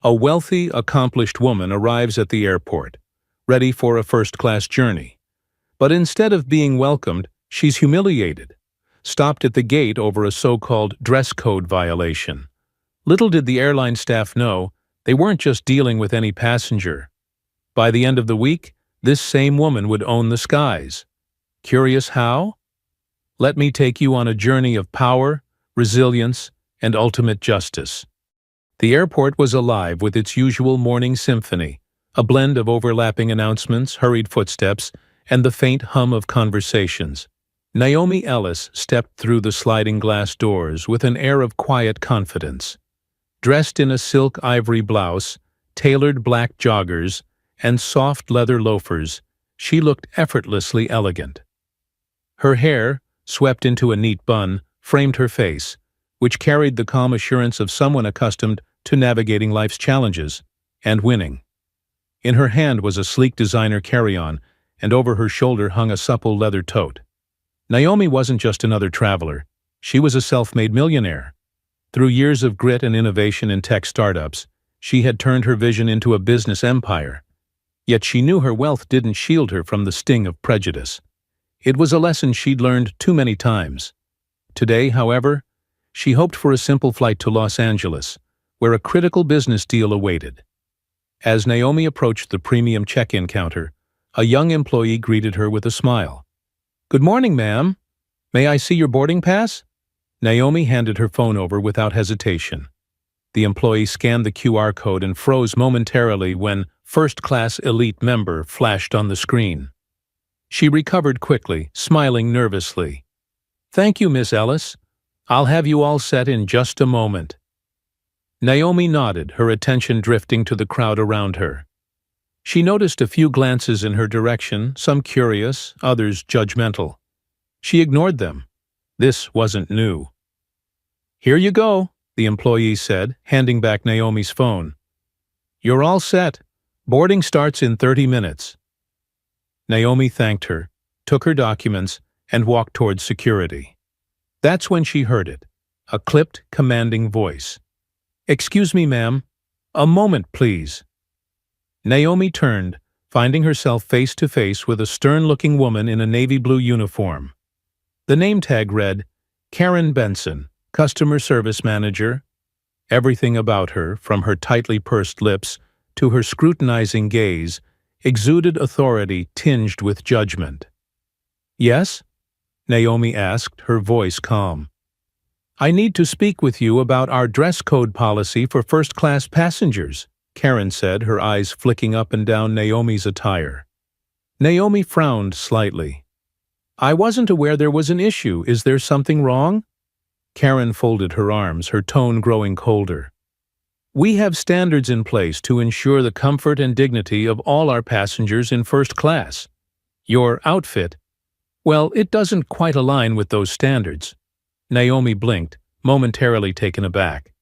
A wealthy, accomplished woman arrives at the airport, ready for a first-class journey. But instead of being welcomed, she's humiliated, stopped at the gate over a so-called dress code violation. Little did the airline staff know, they weren't just dealing with any passenger. By the end of the week, this same woman would own the skies. Curious how? Let me take you on a journey of power, resilience, and ultimate justice. The airport was alive with its usual morning symphony, a blend of overlapping announcements, hurried footsteps, and the faint hum of conversations. Naomi Ellis stepped through the sliding glass doors with an air of quiet confidence. Dressed in a silk ivory blouse, tailored black joggers, and soft leather loafers, she looked effortlessly elegant. Her hair, swept into a neat bun, framed her face, which carried the calm assurance of someone accustomed to navigating life's challenges and winning. In her hand was a sleek designer carry-on, and over her shoulder hung a supple leather tote. Naomi wasn't just another traveler. She was a self-made millionaire. Through years of grit and innovation in tech startups, she had turned her vision into a business empire. Yet she knew her wealth didn't shield her from the sting of prejudice. It was a lesson she'd learned too many times. Today, however, she hoped for a simple flight to Los Angeles, where a critical business deal awaited. As Naomi approached the premium check-in counter, a young employee greeted her with a smile. "Good morning, ma'am. May I see your boarding pass?" Naomi handed her phone over without hesitation. The employee scanned the QR code and froze momentarily when First-Class Elite Member flashed on the screen. She recovered quickly, smiling nervously. "Thank you, Miss Ellis. I'll have you all set in just a moment." Naomi nodded, her attention drifting to the crowd around her. She noticed a few glances in her direction, some curious, others judgmental. She ignored them. This wasn't new. "Here you go," the employee said, handing back Naomi's phone. "You're all set. Boarding starts in 30 minutes. Naomi thanked her, took her documents, and walked towards security. That's when she heard it, a clipped, commanding voice. "Excuse me, ma'am. A moment, please." Naomi turned, finding herself face to face with a stern-looking woman in a navy blue uniform. The name tag read, Karen Benson, Customer Service Manager. Everything about her, from her tightly pursed lips to her scrutinizing gaze, exuded authority tinged with judgment. "Yes?" Naomi asked, her voice calm. "I need to speak with you about our dress code policy for first-class passengers," Karen said, her eyes flicking up and down Naomi's attire. Naomi frowned slightly. "I wasn't aware there was an issue. Is there something wrong?" Karen folded her arms, her tone growing colder. "We have standards in place to ensure the comfort and dignity of all our passengers in first class. Your outfit, well, it doesn't quite align with those standards." Naomi blinked, momentarily taken aback.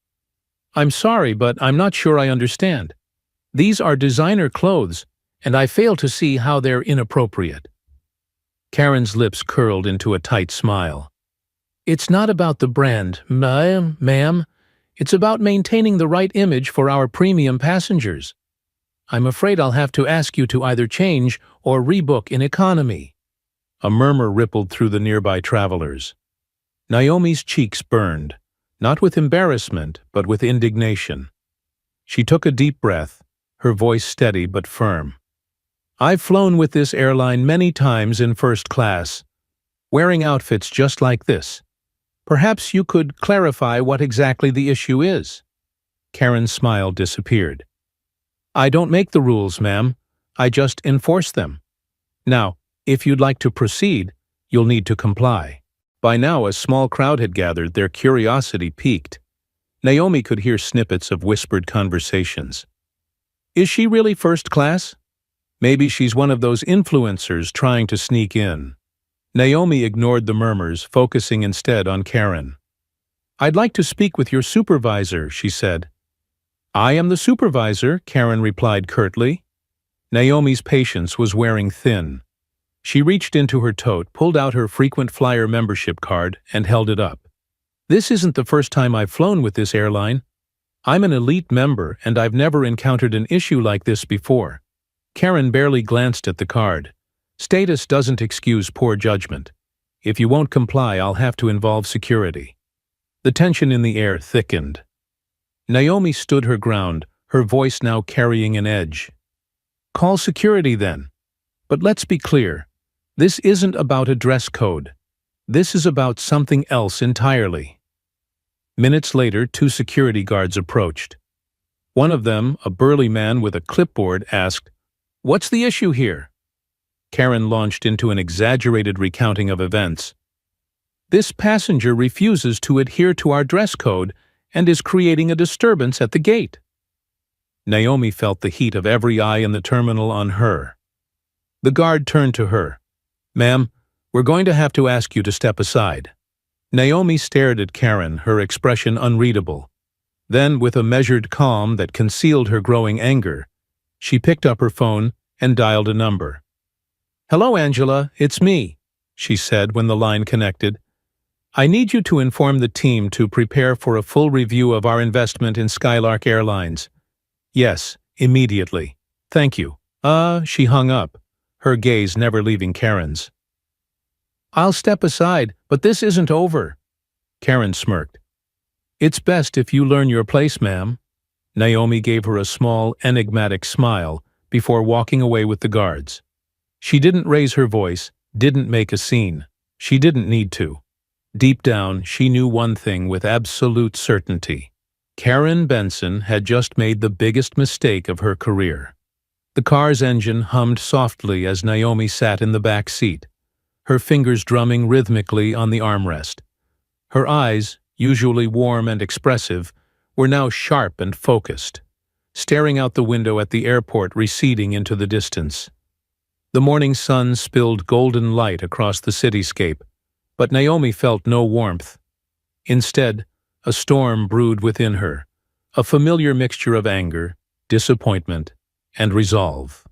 "I'm sorry, but I'm not sure I understand. These are designer clothes, and I fail to see how they're inappropriate." Karen's lips curled into a tight smile. "It's not about the brand, ma'am. It's about maintaining the right image for our premium passengers. I'm afraid I'll have to ask you to either change or rebook in economy." A murmur rippled through the nearby travelers. Naomi's cheeks burned, not with embarrassment, but with indignation. She took a deep breath, her voice steady but firm. "I've flown with this airline many times in first class, wearing outfits just like this. Perhaps you could clarify what exactly the issue is." Karen's smile disappeared. "I don't make the rules, ma'am. I just enforce them. Now, if you'd like to proceed, you'll need to comply." By now, a small crowd had gathered, their curiosity piqued. Naomi could hear snippets of whispered conversations. "Is she really first class? Maybe she's one of those influencers trying to sneak in." Naomi ignored the murmurs, focusing instead on Karen. "I'd like to speak with your supervisor," she said. "I am the supervisor," Karen replied curtly. Naomi's patience was wearing thin. She reached into her tote, pulled out her frequent flyer membership card, and held it up. "This isn't the first time I've flown with this airline. I'm an elite member and I've never encountered an issue like this before. Karen barely glanced at the card. Status doesn't excuse poor judgment. If you won't comply, I'll have to involve security. The tension in the air thickened. Naomi stood her ground, her voice now carrying an edge. Call security then. But let's be clear. This isn't about a dress code. This is about something else entirely. Minutes later, 2 security guards approached. One of them, a burly man with a clipboard, asked, "What's the issue here?" Karen launched into an exaggerated recounting of events. "This passenger refuses to adhere to our dress code and is creating a disturbance at the gate." Naomi felt the heat of every eye in the terminal on her. The guard turned to her. "Ma'am, we're going to have to ask you to step aside." Naomi stared at Karen, her expression unreadable. Then, with a measured calm that concealed her growing anger, she picked up her phone and dialed a number. "Hello, Angela, it's me," she said when the line connected. "I need you to inform the team to prepare for a full review of our investment in Skylark Airlines." "Yes, immediately. Thank you." She hung up, her gaze never leaving Karen's. "I'll step aside, but this isn't over." Karen smirked. "It's best if you learn your place, ma'am." Naomi gave her a small, enigmatic smile before walking away with the guards. She didn't raise her voice, didn't make a scene. She didn't need to. Deep down, she knew one thing with absolute certainty. Karen Benson had just made the biggest mistake of her career. The car's engine hummed softly as Naomi sat in the back seat, her fingers drumming rhythmically on the armrest. Her eyes, usually warm and expressive, were now sharp and focused, staring out the window at the airport receding into the distance. The morning sun spilled golden light across the cityscape, but Naomi felt no warmth. Instead, a storm brewed within her, a familiar mixture of anger, disappointment, and resolve.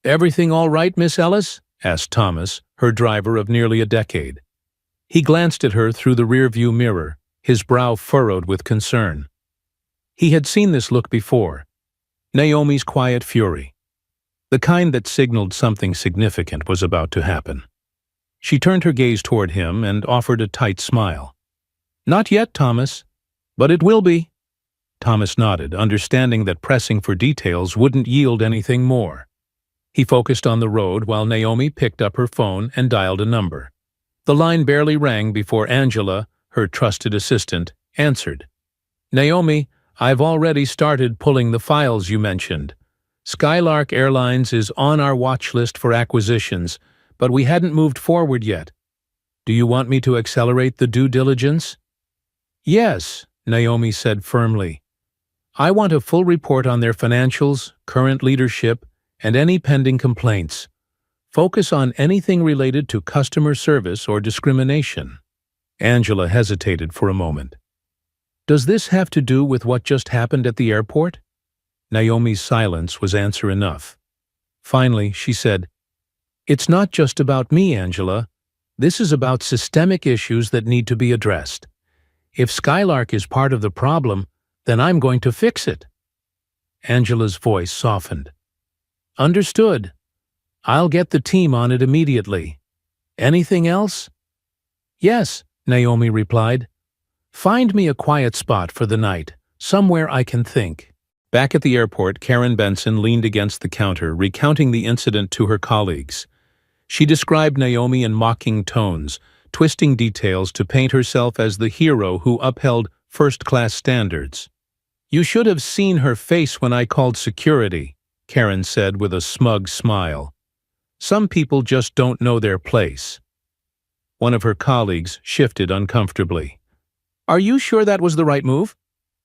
"Everything all right, Miss Ellis?" asked Thomas, her driver of nearly a decade. He glanced at her through the rearview mirror, his brow furrowed with concern. He had seen this look before. Naomi's quiet fury. The kind that signaled something significant was about to happen. She turned her gaze toward him and offered a tight smile. "Not yet, Thomas, but it will be." Thomas nodded, understanding that pressing for details wouldn't yield anything more. He focused on the road while Naomi picked up her phone and dialed a number. The line barely rang before Angela, her trusted assistant, answered. "Naomi, I've already started pulling the files you mentioned. Skylark Airlines is on our watch list for acquisitions, but we hadn't moved forward yet. Do you want me to accelerate the due diligence?" "Yes," Naomi said firmly. "I want a full report on their financials, current leadership, and any pending complaints. Focus on anything related to customer service or discrimination." Angela hesitated for a moment. "Does this have to do with what just happened at the airport?" Naomi's silence was answer enough. Finally, she said, "It's not just about me, Angela. This is about systemic issues that need to be addressed. If Skylark is part of the problem, then I'm going to fix it." Angela's voice softened. "Understood. I'll get the team on it immediately. Anything else?" "Yes," Naomi replied. "Find me a quiet spot for the night, somewhere I can think." Back at the airport, Karen Benson leaned against the counter, recounting the incident to her colleagues. She described Naomi in mocking tones, twisting details to paint herself as the hero who upheld first-class standards. "You should have seen her face when I called security," Karen said with a smug smile. "Some people just don't know their place." One of her colleagues shifted uncomfortably. "Are you sure that was the right move?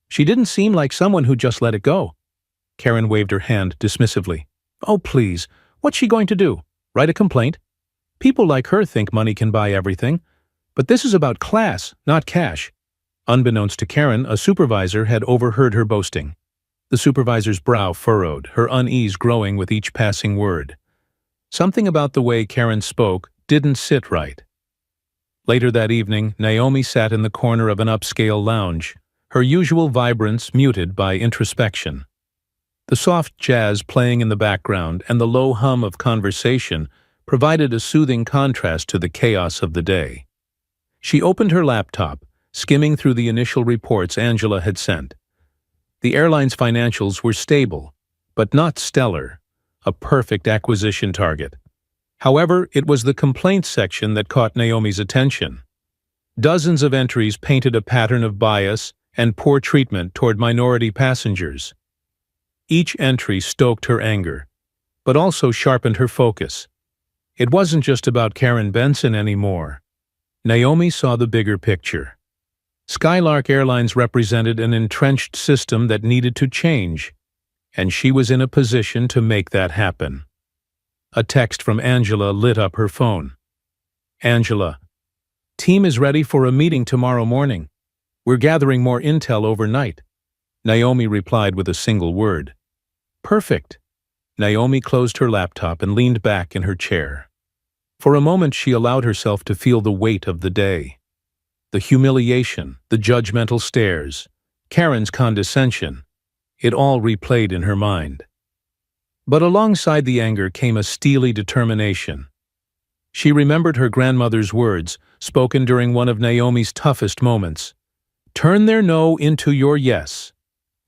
She didn't seem like someone who just let it go." Karen waved her hand dismissively. "Oh, please, what's she going to do? Write a complaint? People like her think money can buy everything. But this is about class, not cash." Unbeknownst to Karen, a supervisor had overheard her boasting. The supervisor's brow furrowed, her unease growing with each passing word. Something about the way Karen spoke didn't sit right. Later that evening, Naomi sat in the corner of an upscale lounge, her usual vibrance muted by introspection. The soft jazz playing in the background and the low hum of conversation provided a soothing contrast to the chaos of the day. She opened her laptop, skimming through the initial reports Angela had sent. The airline's financials were stable, but not stellar, a perfect acquisition target. However, it was the complaints section that caught Naomi's attention. Dozens of entries painted a pattern of bias and poor treatment toward minority passengers. Each entry stoked her anger, but also sharpened her focus. It wasn't just about Karen Benson anymore. Naomi saw the bigger picture. Skylark Airlines represented an entrenched system that needed to change, and she was in a position to make that happen. A text from Angela lit up her phone. Angela, team is ready for a meeting tomorrow morning. We're gathering more intel overnight. Naomi replied with a single word. Perfect. Naomi closed her laptop and leaned back in her chair. For a moment she allowed herself to feel the weight of the day. The humiliation, the judgmental stares, Karen's condescension, it all replayed in her mind. But alongside the anger came a steely determination. She remembered her grandmother's words, spoken during one of Naomi's toughest moments. Turn their no into your yes,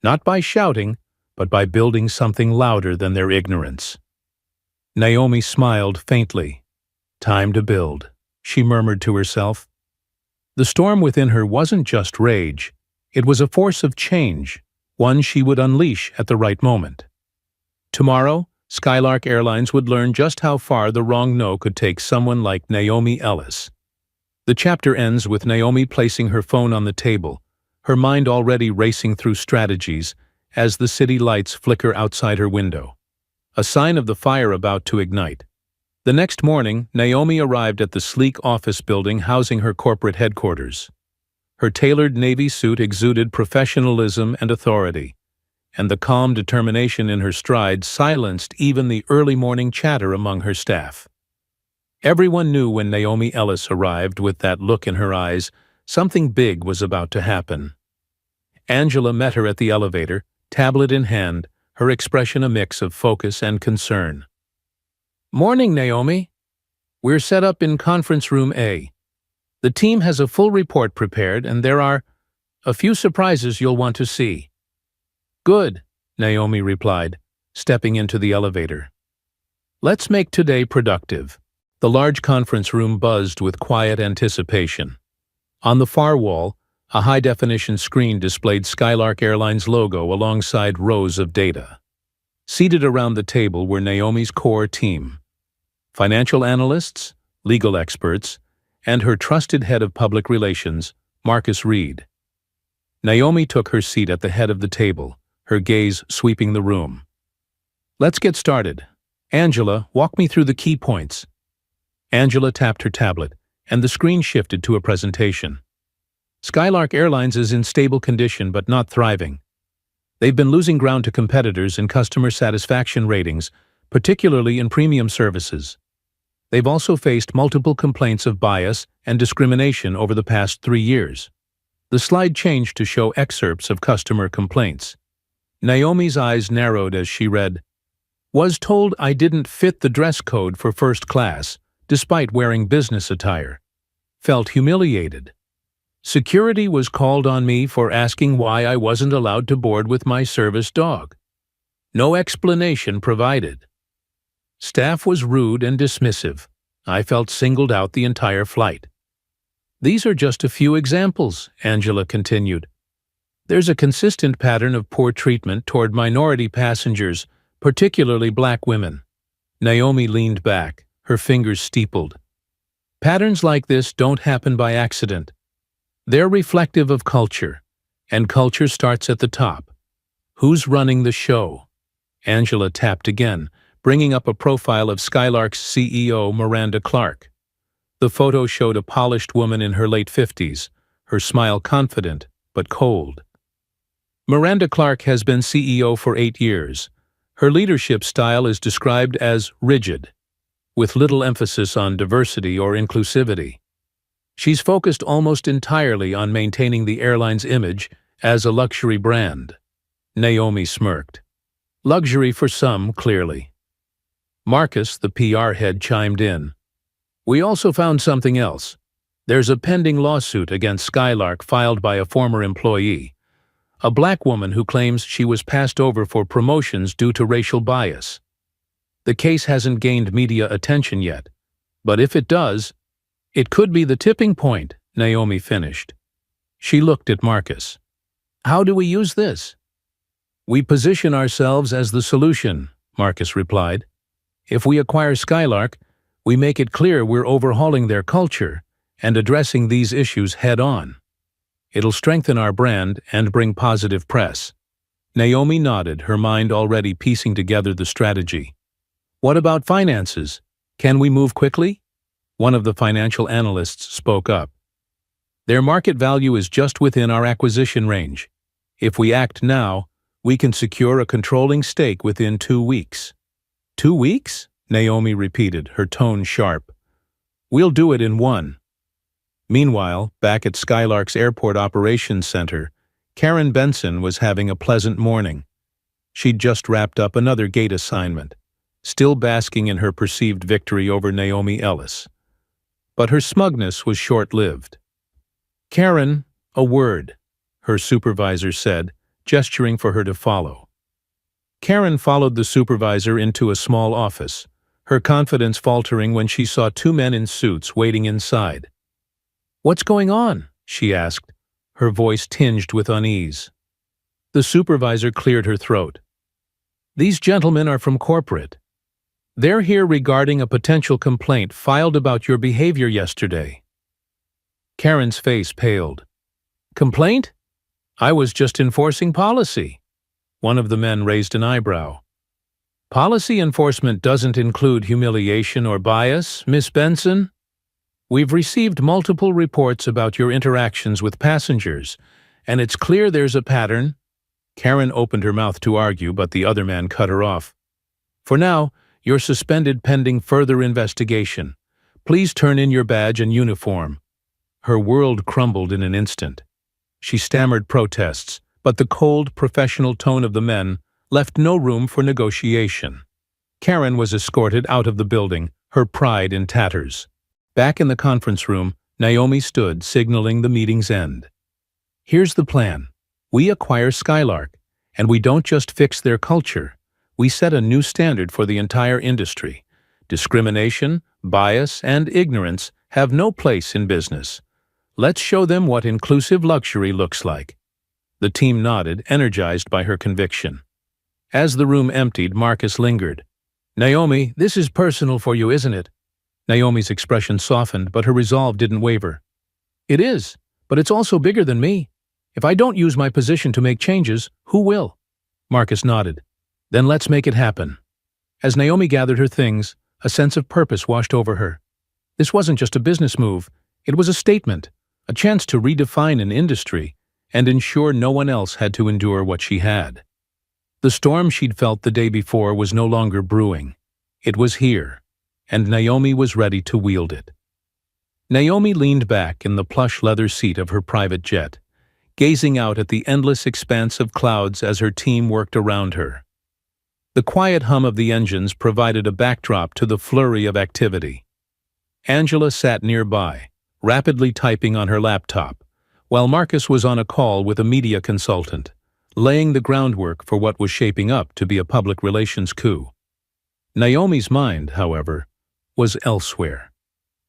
not by shouting, but by building something louder than their ignorance. Naomi smiled faintly. Time to build, she murmured to herself. The storm within her wasn't just rage, it was a force of change, one she would unleash at the right moment. Tomorrow, Skylark Airlines would learn just how far the wrong no could take someone like Naomi Ellis. The chapter ends with Naomi placing her phone on the table, her mind already racing through strategies as the city lights flicker outside her window, a sign of the fire about to ignite. The next morning, Naomi arrived at the sleek office building housing her corporate headquarters. Her tailored navy suit exuded professionalism and authority, and the calm determination in her stride silenced even the early morning chatter among her staff. Everyone knew when Naomi Ellis arrived with that look in her eyes, something big was about to happen. Angela met her at the elevator, tablet in hand, her expression a mix of focus and concern. Morning, Naomi. We're set up in conference room A. The team has a full report prepared, and there are a few surprises you'll want to see. Good, Naomi replied, stepping into the elevator. Let's make today productive. The large conference room buzzed with quiet anticipation. On the far wall, a high-definition screen displayed Skylark Airlines' logo alongside rows of data. Seated around the table were Naomi's core team, financial analysts, legal experts, and her trusted head of public relations, Marcus Reed. Naomi took her seat at the head of the table, her gaze sweeping the room. Let's get started. Angela, walk me through the key points. Angela tapped her tablet, and the screen shifted to a presentation. Skylark Airlines is in stable condition but not thriving. They've been losing ground to competitors in customer satisfaction ratings, particularly in premium services. They've also faced multiple complaints of bias and discrimination over the past 3 years. The slide changed to show excerpts of customer complaints. Naomi's eyes narrowed as she read, "Was told I didn't fit the dress code for first class, despite wearing business attire. Felt humiliated. Security was called on me for asking why I wasn't allowed to board with my service dog. No explanation provided. Staff was rude and dismissive. I felt singled out the entire flight." These are just a few examples, Angela continued. There's a consistent pattern of poor treatment toward minority passengers, particularly black women. Naomi leaned back, her fingers steepled. Patterns like this don't happen by accident. They're reflective of culture, and culture starts at the top. Who's running the show? Angela tapped again, bringing up a profile of Skylark's CEO, Miranda Clark. The photo showed a polished woman in her late 50s, her smile confident but cold. Miranda Clark has been CEO for 8 years. Her leadership style is described as rigid, with little emphasis on diversity or inclusivity. She's focused almost entirely on maintaining the airline's image as a luxury brand. Naomi smirked. Luxury for some, clearly. Marcus, the PR head, chimed in. We also found something else. There's a pending lawsuit against Skylark filed by a former employee, a black woman who claims she was passed over for promotions due to racial bias. The case hasn't gained media attention yet, but if it does, it could be the tipping point, Naomi finished. She looked at Marcus. How do we use this? We position ourselves as the solution, Marcus replied. If we acquire Skylark, we make it clear we're overhauling their culture and addressing these issues head-on. It'll strengthen our brand and bring positive press. Naomi nodded, her mind already piecing together the strategy. What about finances? Can we move quickly? One of the financial analysts spoke up. Their market value is just within our acquisition range. If we act now, we can secure a controlling stake within 2 weeks. 2 weeks? Naomi repeated, her tone sharp. We'll do it in 1. Meanwhile, back at Skylark's Airport Operations Center, Karen Benson was having a pleasant morning. She'd just wrapped up another gate assignment, still basking in her perceived victory over Naomi Ellis. But her smugness was short-lived. Karen, a word, her supervisor said, gesturing for her to follow. Karen followed the supervisor into a small office, her confidence faltering when she saw 2 men in suits waiting inside. What's going on? She asked, her voice tinged with unease. The supervisor cleared her throat. These gentlemen are from corporate. They're here regarding a potential complaint filed about your behavior yesterday. Karen's face paled. Complaint? I was just enforcing policy. One of the men raised an eyebrow. Policy enforcement doesn't include humiliation or bias, Miss Benson. We've received multiple reports about your interactions with passengers, and it's clear there's a pattern. Karen opened her mouth to argue, but the other man cut her off. For now, you're suspended pending further investigation. Please turn in your badge and uniform. Her world crumbled in an instant. She stammered protests, but the cold, professional tone of the men left no room for negotiation. Karen was escorted out of the building, her pride in tatters. Back in the conference room, Naomi stood, signaling the meeting's end. Here's the plan. We acquire Skylark, and we don't just fix their culture. We set a new standard for the entire industry. Discrimination, bias, and ignorance have no place in business. Let's show them what inclusive luxury looks like. The team nodded, energized by her conviction. As the room emptied, Marcus lingered. Naomi, this is personal for you, isn't it? Naomi's expression softened, but her resolve didn't waver. It is, but it's also bigger than me. If I don't use my position to make changes, who will? Marcus nodded. Then let's make it happen. As Naomi gathered her things, a sense of purpose washed over her. This wasn't just a business move. It was a statement, a chance to redefine an industry and ensure no one else had to endure what she had. The storm she'd felt the day before was no longer brewing. It was here, and Naomi was ready to wield it. Naomi leaned back in the plush leather seat of her private jet, gazing out at the endless expanse of clouds as her team worked around her. The quiet hum of the engines provided a backdrop to the flurry of activity. Angela sat nearby, rapidly typing on her laptop, while Marcus was on a call with a media consultant, laying the groundwork for what was shaping up to be a public relations coup. Naomi's mind, however, was elsewhere.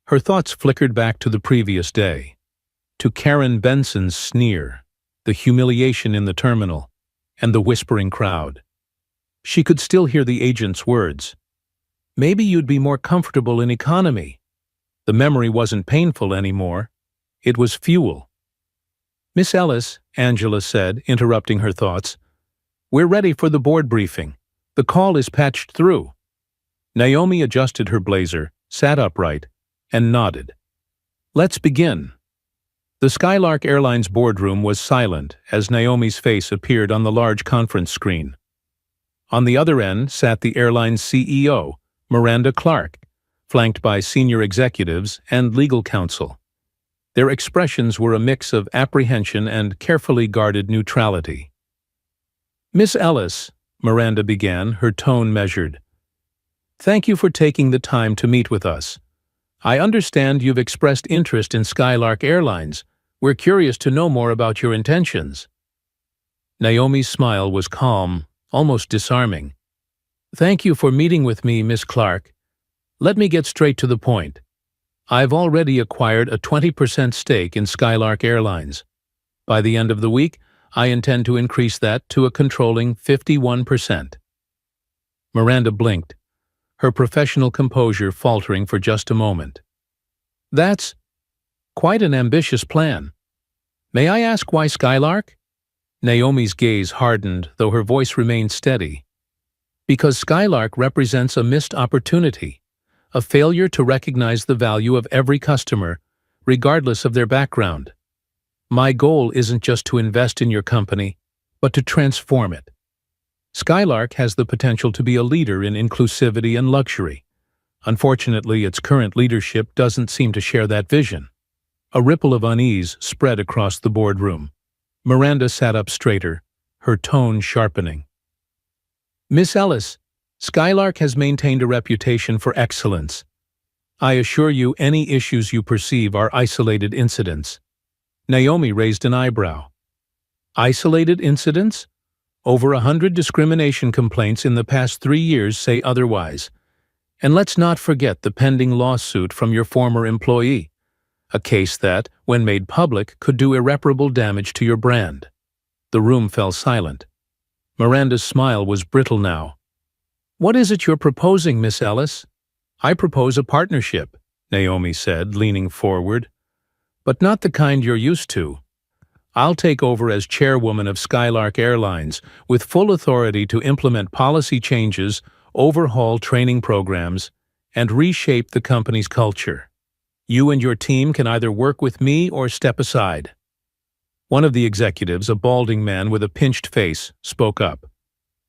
Her thoughts flickered back to the previous day, to Karen Benson's sneer, the humiliation in the terminal, and the whispering crowd. She could still hear the agent's words. Maybe you'd be more comfortable in economy. The memory wasn't painful anymore. It was fuel. Miss Ellis, Angela said, interrupting her thoughts, we're ready for the board briefing. The call is patched through. Naomi adjusted her blazer, sat upright, and nodded. Let's begin. The Skylark Airlines boardroom was silent as Naomi's face appeared on the large conference screen. On the other end sat the airline's CEO, Miranda Clark, flanked by senior executives and legal counsel. Their expressions were a mix of apprehension and carefully guarded neutrality. "Miss Ellis," Miranda began, her tone measured, "thank you for taking the time to meet with us. I understand you've expressed interest in Skylark Airlines. We're curious to know more about your intentions." Naomi's smile was calm, almost disarming. "Thank you for meeting with me, Miss Clark. Let me get straight to the point. I've already acquired a 20% stake in Skylark Airlines. By the end of the week, I intend to increase that to a controlling 51%. Miranda blinked, her professional composure faltering for just a moment. "That's quite an ambitious plan. May I ask why Skylark?" Naomi's gaze hardened, though her voice remained steady. "Because Skylark represents a missed opportunity, a failure to recognize the value of every customer, regardless of their background. My goal isn't just to invest in your company, but to transform it. Skylark has the potential to be a leader in inclusivity and luxury. Unfortunately, its current leadership doesn't seem to share that vision." A ripple of unease spread across the boardroom. Miranda sat up straighter, her tone sharpening. "Miss Ellis, Skylark has maintained a reputation for excellence. I assure you any issues you perceive are isolated incidents." Naomi raised an eyebrow. "Isolated incidents? Over 100 discrimination complaints in the past 3 years say otherwise. And let's not forget the pending lawsuit from your former employee, a case that, when made public, could do irreparable damage to your brand." The room fell silent. Miranda's smile was brittle now. "What is it you're proposing, Miss Ellis?" "I propose a partnership," Naomi said, leaning forward. "But not the kind you're used to. I'll take over as chairwoman of Skylark Airlines, with full authority to implement policy changes, overhaul training programs, and reshape the company's culture. You and your team can either work with me or step aside." One of the executives, a balding man with a pinched face, spoke up.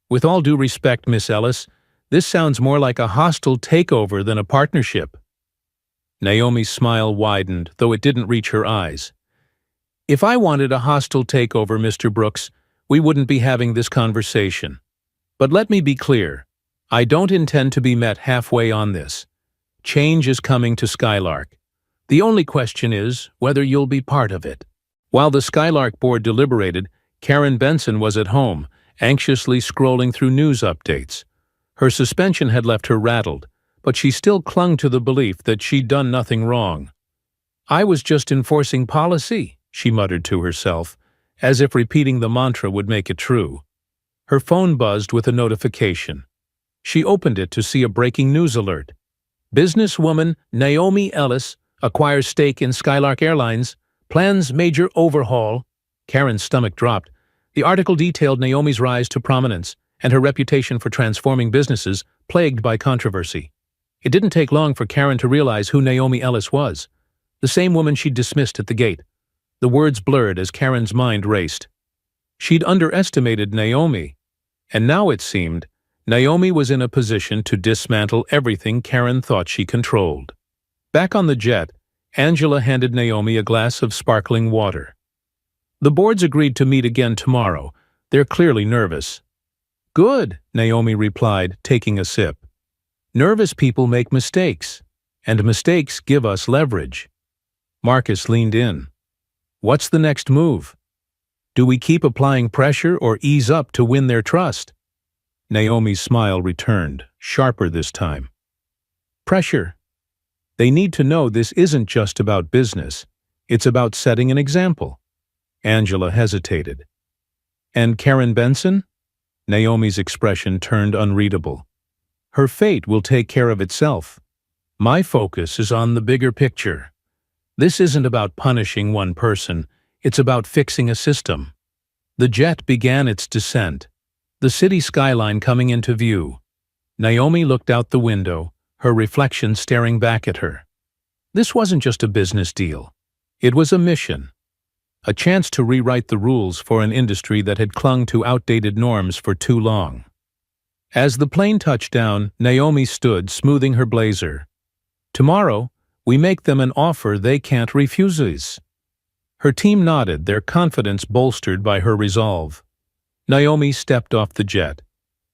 "With all due respect, Miss Ellis, this sounds more like a hostile takeover than a partnership." Naomi's smile widened, though it didn't reach her eyes. "If I wanted a hostile takeover, Mr. Brooks, we wouldn't be having this conversation. But let me be clear. I don't intend to be met halfway on this. Change is coming to Skylark. The only question is whether you'll be part of it." While the Skylark board deliberated, Karen Benson was at home, anxiously scrolling through news updates. Her suspension had left her rattled, but she still clung to the belief that she'd done nothing wrong. "I was just enforcing policy," she muttered to herself, as if repeating the mantra would make it true. Her phone buzzed with a notification. She opened it to see a breaking news alert. "Businesswoman Naomi Ellis acquires stake in Skylark Airlines, plans major overhaul." Karen's stomach dropped. The article detailed Naomi's rise to prominence and her reputation for transforming businesses plagued by controversy. It didn't take long for Karen to realize who Naomi Ellis was, the same woman she'd dismissed at the gate. The words blurred as Karen's mind raced. She'd underestimated Naomi, and now it seemed Naomi was in a position to dismantle everything Karen thought she controlled. Back on the jet, Angela handed Naomi a glass of sparkling water. "The board's agreed to meet again tomorrow. They're clearly nervous." "Good," Naomi replied, taking a sip. "Nervous people make mistakes, and mistakes give us leverage." Marcus leaned in. "What's the next move? Do we keep applying pressure or ease up to win their trust?" Naomi's smile returned, sharper this time. "Pressure. They need to know this isn't just about business. It's about setting an example." Angela hesitated. "And Karen Benson?" Naomi's expression turned unreadable. "Her fate will take care of itself. My focus is on the bigger picture. This isn't about punishing one person, it's about fixing a system." The jet began its descent, the city skyline coming into view. Naomi looked out the window, her reflection staring back at her. This wasn't just a business deal. It was a mission. A chance to rewrite the rules for an industry that had clung to outdated norms for too long. As the plane touched down, Naomi stood, smoothing her blazer. "Tomorrow, We make them an offer they can't refuse. Her team nodded, their confidence bolstered by her resolve. Naomi stepped off the jet,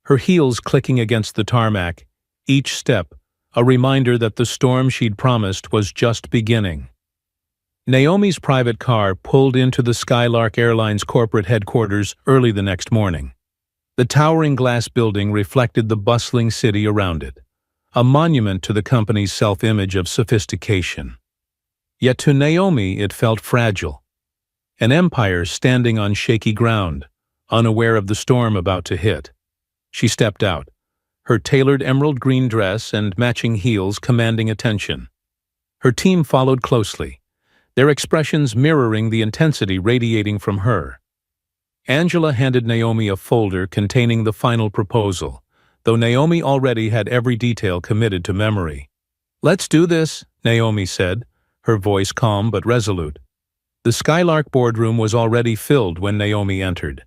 her heels clicking against the tarmac, each step a reminder that the storm she'd promised was just beginning. Naomi's private car pulled into the Skylark Airlines corporate headquarters early the next morning. The towering glass building reflected the bustling city around it, a monument to the company's self-image of sophistication. Yet to Naomi it felt fragile, an empire standing on shaky ground, unaware of the storm about to hit. She stepped out, her tailored emerald green dress and matching heels commanding attention. Her team followed closely, their expressions mirroring the intensity radiating from her. Angela handed Naomi a folder containing the final proposal, though Naomi already had every detail committed to memory. "Let's do this," Naomi said, her voice calm but resolute. The Skylark boardroom was already filled when Naomi entered.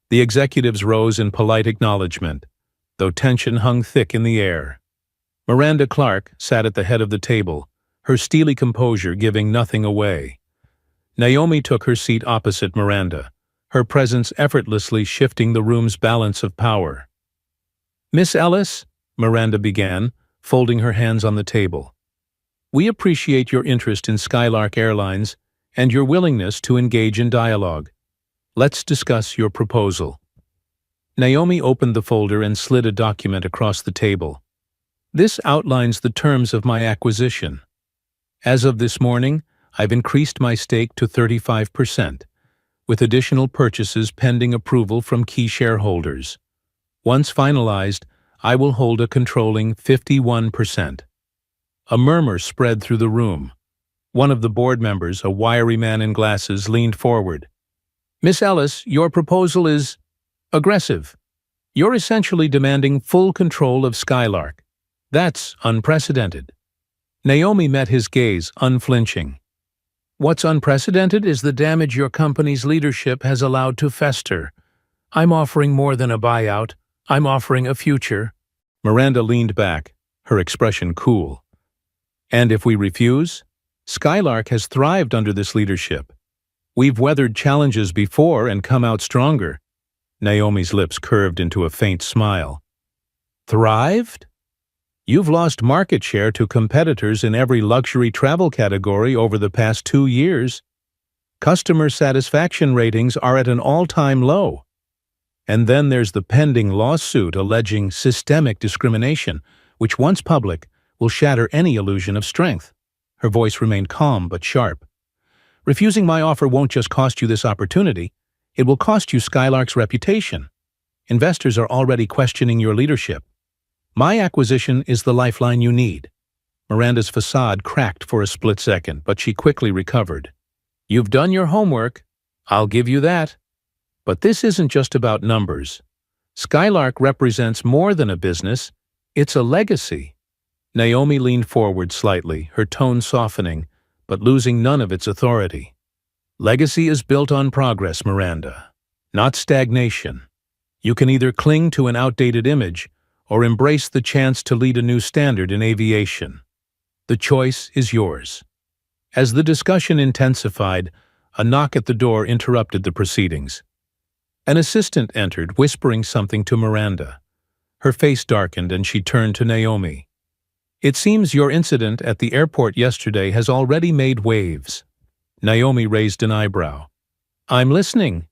The executives rose in polite acknowledgement, though tension hung thick in the air. Miranda Clark sat at the head of the table, her steely composure giving nothing away. Naomi took her seat opposite Miranda, her presence effortlessly shifting the room's balance of power. "Miss Ellis," Miranda began, folding her hands on the table, "we appreciate your interest in Skylark Airlines and your willingness to engage in dialogue. Let's discuss your proposal." Naomi opened the folder and slid a document across the table. "This outlines the terms of my acquisition. As of this morning, I've increased my stake to 35%, with additional purchases pending approval from key shareholders. Once finalized, I will hold a controlling 51%. A murmur spread through the room. One of the board members, a wiry man in glasses, leaned forward. "Miss Ellis, your proposal is aggressive. You're essentially demanding full control of Skylark. That's unprecedented." Naomi met his gaze, unflinching. "What's unprecedented is the damage your company's leadership has allowed to fester. I'm offering more than a buyout. I'm offering a future." Miranda leaned back, her expression cool. "And if we refuse? Skylark has thrived under this leadership. We've weathered challenges before and come out stronger." Naomi's lips curved into a faint smile. "Thrived? You've lost market share to competitors in every luxury travel category over the past 2 years. Customer satisfaction ratings are at an all-time low. And then there's the pending lawsuit alleging systemic discrimination, which once public, will shatter any illusion of strength." Her voice remained calm but sharp. "Refusing my offer won't just cost you this opportunity, it will cost you Skylark's reputation. Investors are already questioning your leadership. My acquisition is the lifeline you need." Miranda's facade cracked for a split second, but she quickly recovered. "You've done your homework. I'll give you that. But this isn't just about numbers. Skylark represents more than a business. It's a legacy." Naomi leaned forward slightly, her tone softening, but losing none of its authority. "Legacy is built on progress, Miranda, not stagnation. You can either cling to an outdated image or embrace the chance to lead a new standard in aviation. The choice is yours." As the discussion intensified, a knock at the door interrupted the proceedings. An assistant entered, whispering something to Miranda. Her face darkened and she turned to Naomi. "It seems your incident at the airport yesterday has already made waves." Naomi raised an eyebrow. "I'm listening."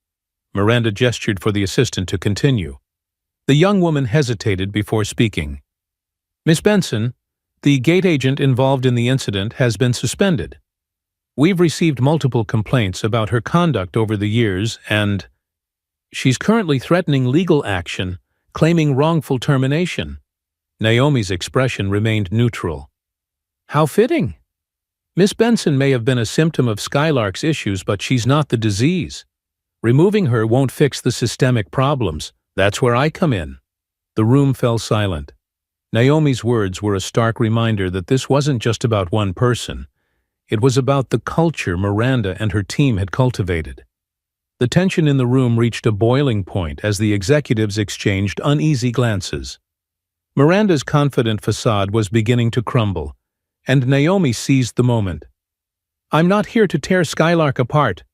Miranda gestured for the assistant to continue. The young woman hesitated before speaking. "Miss Benson, the gate agent involved in the incident has been suspended. We've received multiple complaints about her conduct over the years, and she's currently threatening legal action, claiming wrongful termination." Naomi's expression remained neutral. "How fitting. Miss Benson may have been a symptom of Skylark's issues, but she's not the disease. Removing her won't fix the systemic problems. That's where I come in." The room fell silent. Naomi's words were a stark reminder that this wasn't just about one person. It was about the culture Miranda and her team had cultivated. The tension in the room reached a boiling point as the executives exchanged uneasy glances. Miranda's confident facade was beginning to crumble, and Naomi seized the moment. "I'm not here to tear Skylark apart,"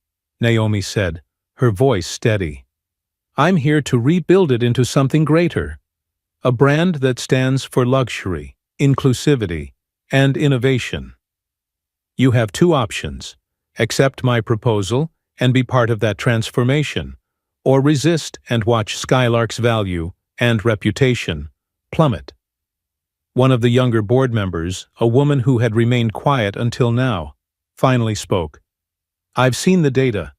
Naomi said, her voice steady. "I'm here to rebuild it into something greater. A brand that stands for luxury, inclusivity, and innovation. You have two options: accept my proposal and be part of that transformation, or resist and watch Skylark's value and reputation plummet." One of the younger board members, a woman who had remained quiet until now, finally spoke. "I've seen the data.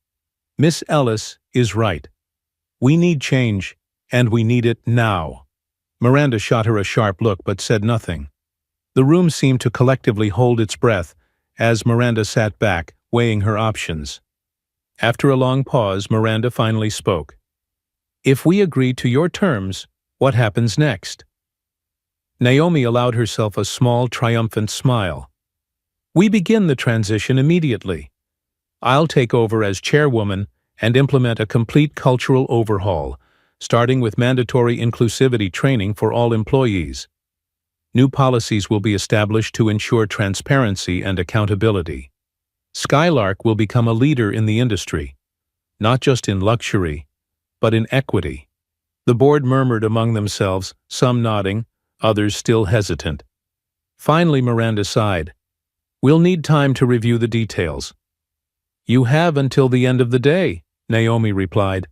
Miss Ellis is right. We need change, and we need it now." Miranda shot her a sharp look but said nothing. The room seemed to collectively hold its breath as Miranda sat back, weighing her options. After a long pause, Miranda finally spoke. "If we agree to your terms, what happens next?" Naomi allowed herself a small, triumphant smile. "We begin the transition immediately. I'll take over as chairwoman and implement a complete cultural overhaul, starting with mandatory inclusivity training for all employees. New policies will be established to ensure transparency and accountability. Skylark will become a leader in the industry, not just in luxury, but in equity." The board murmured among themselves, some nodding, others still hesitant. Finally, Miranda sighed. "We'll need time to review the details." "You have until the end of the day," Naomi replied.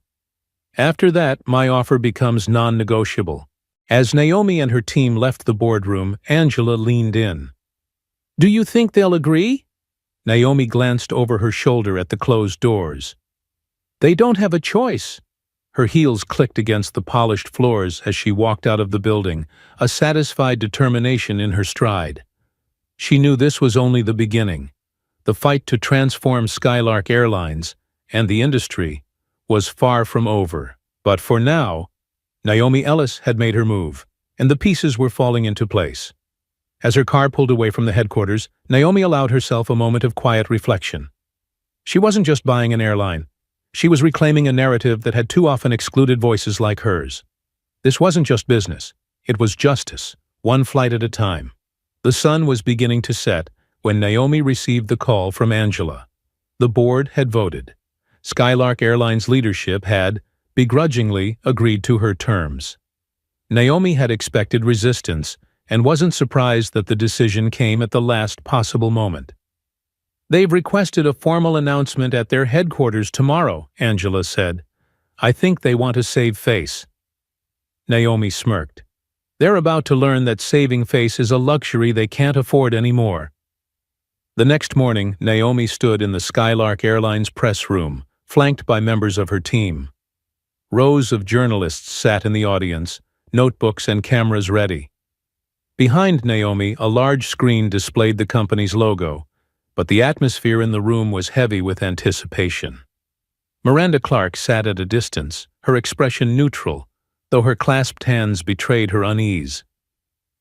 "After that, my offer becomes non-negotiable." As Naomi and her team left the boardroom, Angela leaned in. "Do you think they'll agree?" Naomi glanced over her shoulder at the closed doors. "They don't have a choice." Her heels clicked against the polished floors as she walked out of the building, a satisfied determination in her stride. She knew this was only the beginning. The fight to transform Skylark Airlines and the industry was far from over. But for now, Naomi Ellis had made her move, and the pieces were falling into place. As her car pulled away from the headquarters, Naomi allowed herself a moment of quiet reflection. She wasn't just buying an airline. She was reclaiming a narrative that had too often excluded voices like hers. This wasn't just business. It was justice, one flight at a time. The sun was beginning to set when Naomi received the call from Angela. The board had voted. Skylark Airlines leadership had, begrudgingly, agreed to her terms. Naomi had expected resistance and wasn't surprised that the decision came at the last possible moment. "They've requested a formal announcement at their headquarters tomorrow," Angela said. "I think they want to save face." Naomi smirked. They're about to learn that saving face is a luxury they can't afford anymore. The next morning, Naomi stood in the Skylark Airlines press room, flanked by members of her team. Rows of journalists sat in the audience, notebooks and cameras ready. Behind Naomi, a large screen displayed the company's logo, but the atmosphere in the room was heavy with anticipation. Miranda Clark sat at a distance, her expression neutral, though her clasped hands betrayed her unease.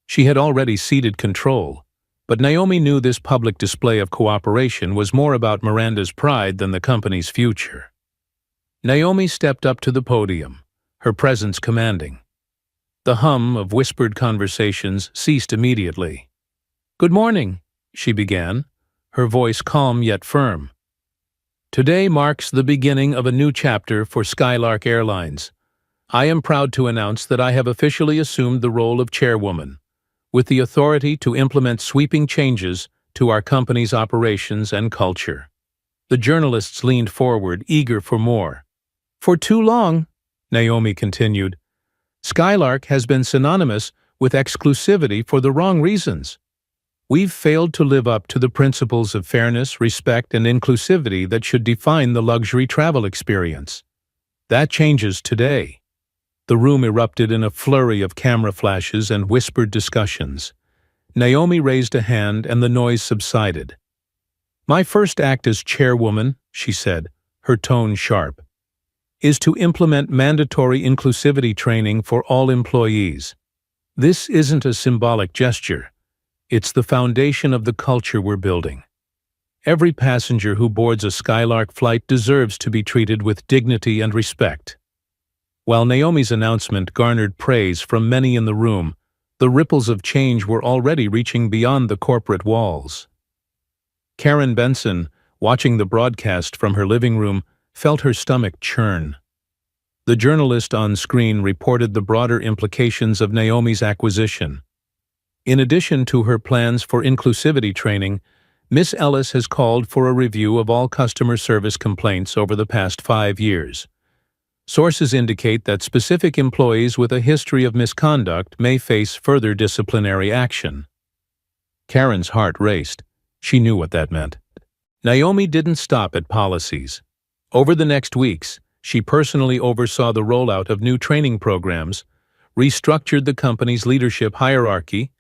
She had already ceded control, but Naomi knew this public display of cooperation was more about Miranda's pride than the company's future. Naomi stepped up to the podium, her presence commanding. The hum of whispered conversations ceased immediately. "Good morning," she began, her voice calm yet firm. "Today marks the beginning of a new chapter for Skylark Airlines. I am proud to announce that I have officially assumed the role of chairwoman, with the authority to implement sweeping changes to our company's operations and culture." The journalists leaned forward, eager for more. "For too long," Naomi continued, "Skylark has been synonymous with exclusivity for the wrong reasons. We've failed to live up to the principles of fairness, respect, and inclusivity that should define the luxury travel experience. That changes today." The room erupted in a flurry of camera flashes and whispered discussions. Naomi raised a hand and the noise subsided. "My first act as chairwoman," she said, her tone sharp, "is to implement mandatory inclusivity training for all employees. This isn't a symbolic gesture. It's the foundation of the culture we're building. Every passenger who boards a Skylark flight deserves to be treated with dignity and respect." While Naomi's announcement garnered praise from many in the room, The ripples of change were already reaching beyond the corporate walls. Karen Benson, watching the broadcast from her living room, felt her stomach churn. The journalist on screen reported the broader implications of Naomi's acquisition. In addition to her plans for inclusivity training, Miss Ellis has called for a review of all customer service complaints over the past 5 years. Sources indicate that specific employees with a history of misconduct may face further disciplinary action. Karen's heart raced. She knew what that meant. Naomi didn't stop at policies. Over the next weeks, she personally oversaw the rollout of new training programs, restructured the company's leadership hierarchy,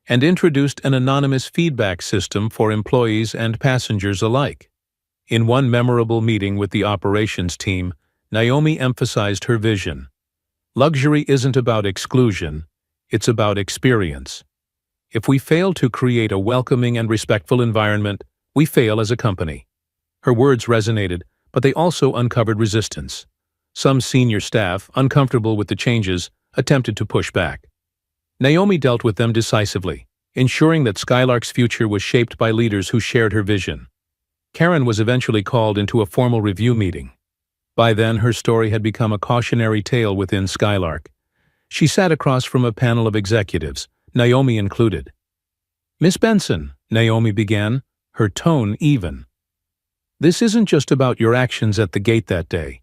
and introduced an anonymous feedback system for employees and passengers alike. In one memorable meeting with the operations team, Naomi emphasized her vision. Luxury isn't about exclusion, it's about experience. If we fail to create a welcoming and respectful environment, we fail as a company. Her words resonated, but they also uncovered resistance. Some senior staff, uncomfortable with the changes, attempted to push back. Naomi dealt with them decisively, ensuring that Skylark's future was shaped by leaders who shared her vision. Karen was eventually called into a formal review meeting. By then, her story had become a cautionary tale within Skylark. She sat across from a panel of executives, Naomi included. "Miss Benson," Naomi began, her tone even. "This isn't just about your actions at the gate that day.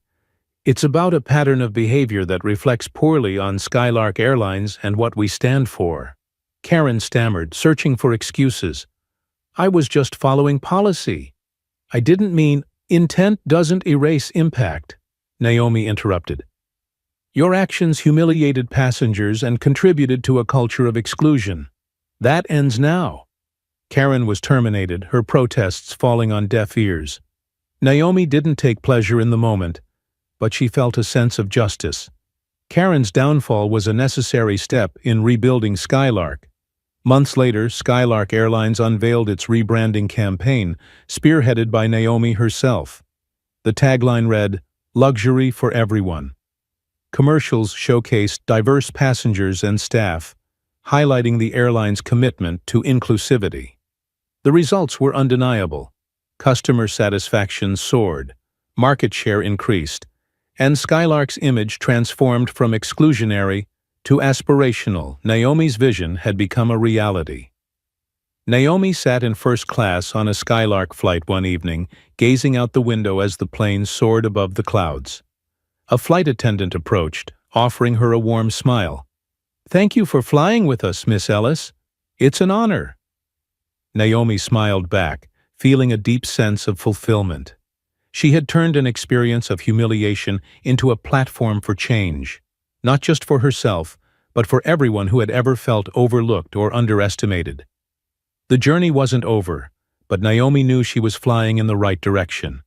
It's about a pattern of behavior that reflects poorly on Skylark Airlines and what we stand for." Karen stammered, searching for excuses. "I was just following policy. I didn't mean..." "Intent doesn't erase impact," Naomi interrupted. "Your actions humiliated passengers and contributed to a culture of exclusion. That ends now." Karen was terminated, her protests falling on deaf ears. Naomi didn't take pleasure in the moment, but she felt a sense of justice. Karen's downfall was a necessary step in rebuilding Skylark. Months later, Skylark Airlines unveiled its rebranding campaign, spearheaded by Naomi herself. The tagline read, "Luxury for everyone." Commercials showcased diverse passengers and staff, highlighting the airline's commitment to inclusivity. The results were undeniable. Customer satisfaction soared, market share increased, and Skylark's image transformed from exclusionary to aspirational. Naomi's vision had become a reality. Naomi sat in first class on a Skylark flight one evening, gazing out the window as the plane soared above the clouds. A flight attendant approached, offering her a warm smile. "Thank you for flying with us, Miss Ellis. It's an honor." Naomi smiled back, feeling a deep sense of fulfillment. She had turned an experience of humiliation into a platform for change, not just for herself, but for everyone who had ever felt overlooked or underestimated. The journey wasn't over, but Naomi knew she was flying in the right direction.